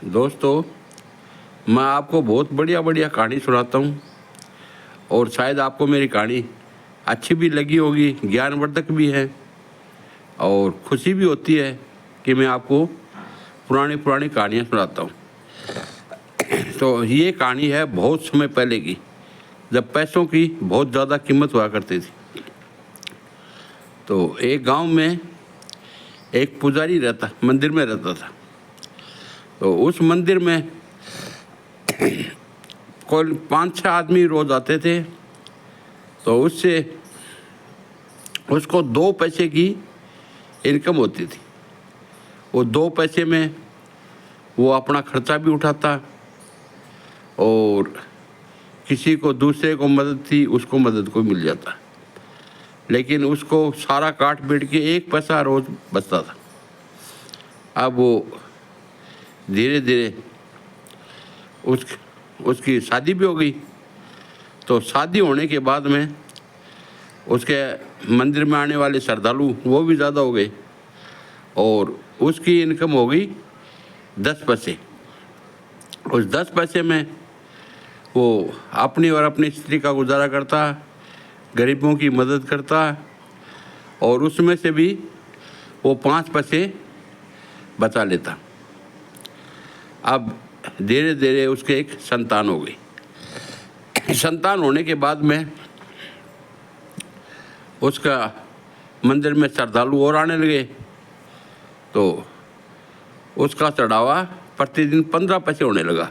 दोस्तों, मैं आपको बहुत बढ़िया बढ़िया कहानी सुनाता हूँ और शायद आपको मेरी कहानी अच्छी भी लगी होगी, ज्ञानवर्धक भी है और खुशी भी होती है कि मैं आपको पुरानी पुरानी कहानियाँ सुनाता हूँ। तो ये कहानी है बहुत समय पहले की, जब पैसों की बहुत ज़्यादा कीमत हुआ करती थी। तो एक गांव में एक पुजारी मंदिर में रहता था। तो उस मंदिर में कोई 5-6 आदमी रोज आते थे। तो उसको 2 पैसे की इनकम होती थी। वो 2 पैसे में वो अपना खर्चा भी उठाता और किसी को दूसरे को मदद थी उसको मदद को मिल जाता, लेकिन उसको सारा काट पीट के 1 पैसा रोज बचता था। अब वो धीरे धीरे उसकी शादी भी हो गई। तो शादी होने के बाद में उसके मंदिर में आने वाले श्रद्धालु वो भी ज़्यादा हो गए और उसकी इनकम हो गई 10 पैसे। उस 10 पैसे में वो अपनी और अपनी स्त्री का गुजारा करता, गरीबों की मदद करता और उसमें से भी वो 5 पैसे बचा लेता। अब धीरे धीरे उसके एक संतान हो गई। संतान होने के बाद में उसका मंदिर में श्रद्धालु और आने लगे। तो उसका चढ़ावा प्रतिदिन 15 पैसे होने लगा।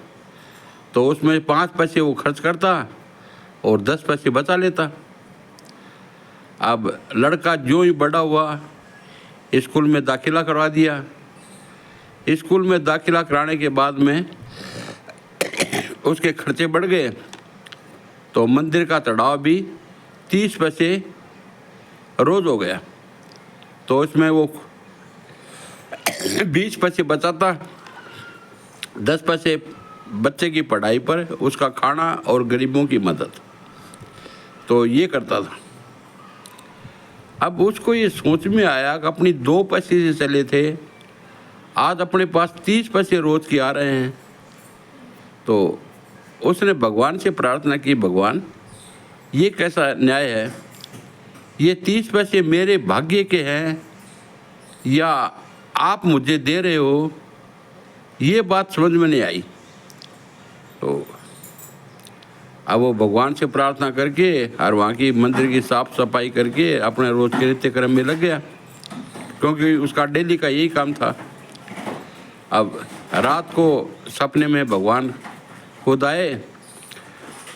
तो उसमें 5 पैसे वो खर्च करता और 10 पैसे बचा लेता। अब लड़का जो ही बड़ा हुआ, स्कूल में दाखिला करवा दिया। स्कूल में दाखिला कराने के बाद में उसके खर्चे बढ़ गए। तो मंदिर का चढ़ावा भी 30 पैसे रोज हो गया। तो उसमें वो 20 पैसे बचाता, 10 पैसे बच्चे की पढ़ाई पर, उसका खाना और गरीबों की मदद, तो ये करता था। अब उसको ये सोच में आया कि अपनी 2 पैसे से चले थे, आज अपने पास 30 पैसे रोज के आ रहे हैं। तो उसने भगवान से प्रार्थना की, भगवान ये कैसा न्याय है, ये 30 पैसे मेरे भाग्य के हैं या आप मुझे दे रहे हो, ये बात समझ में नहीं आई। तो अब वो भगवान से प्रार्थना करके और वहाँ की मंदिर की साफ सफाई करके अपने रोज के नित्य कर्म में लग गया, क्योंकि उसका डेली का यही काम था। अब रात को सपने में भगवान खुद आए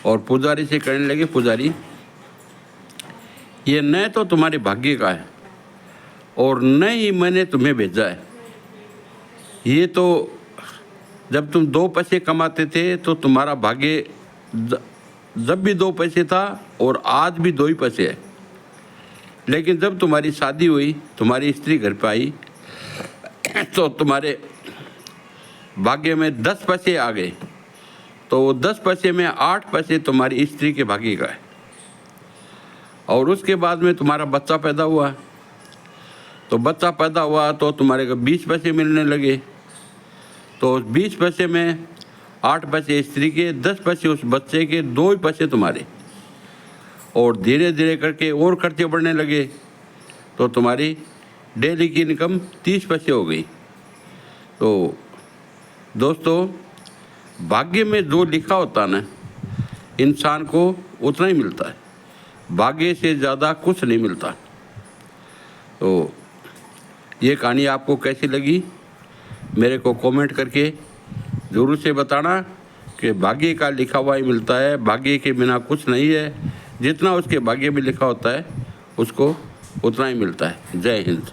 और पुजारी से कहने लगे, पुजारी ये न तो तुम्हारे भाग्य का है और न ही मैंने तुम्हें भेजा है। ये तो जब तुम 2 पैसे कमाते थे तो तुम्हारा भाग्य जब भी 2 पैसे था और आज भी 2 ही पैसे है, लेकिन जब तुम्हारी शादी हुई, तुम्हारी स्त्री घर पे आई, तो तुम्हारे भाग्य में 10 पैसे आ गए। तो वो 10 पैसे में 8 पैसे तुम्हारी स्त्री के भाग्य का है। और उसके बाद में तुम्हारा बच्चा पैदा हुआ। तो बच्चा पैदा हुआ तो तुम्हारे को 20 पैसे मिलने लगे। तो 20 पैसे में 8 पैसे स्त्री के, 10 पैसे उस बच्चे के, 2 ही पैसे तुम्हारे। और धीरे धीरे करके और खर्चे बढ़ने लगे। तो तुम्हारी डेली की इनकम 30 पैसे हो गई। तो दोस्तों, भाग्य में जो लिखा होता ना, इंसान को उतना ही मिलता है, भाग्य से ज़्यादा कुछ नहीं मिलता। तो ये कहानी आपको कैसी लगी मेरे को कमेंट करके ज़रूर से बताना कि भाग्य का लिखा हुआ ही मिलता है, भाग्य के बिना कुछ नहीं है। जितना उसके भाग्य में लिखा होता है उसको उतना ही मिलता है। जय हिंद।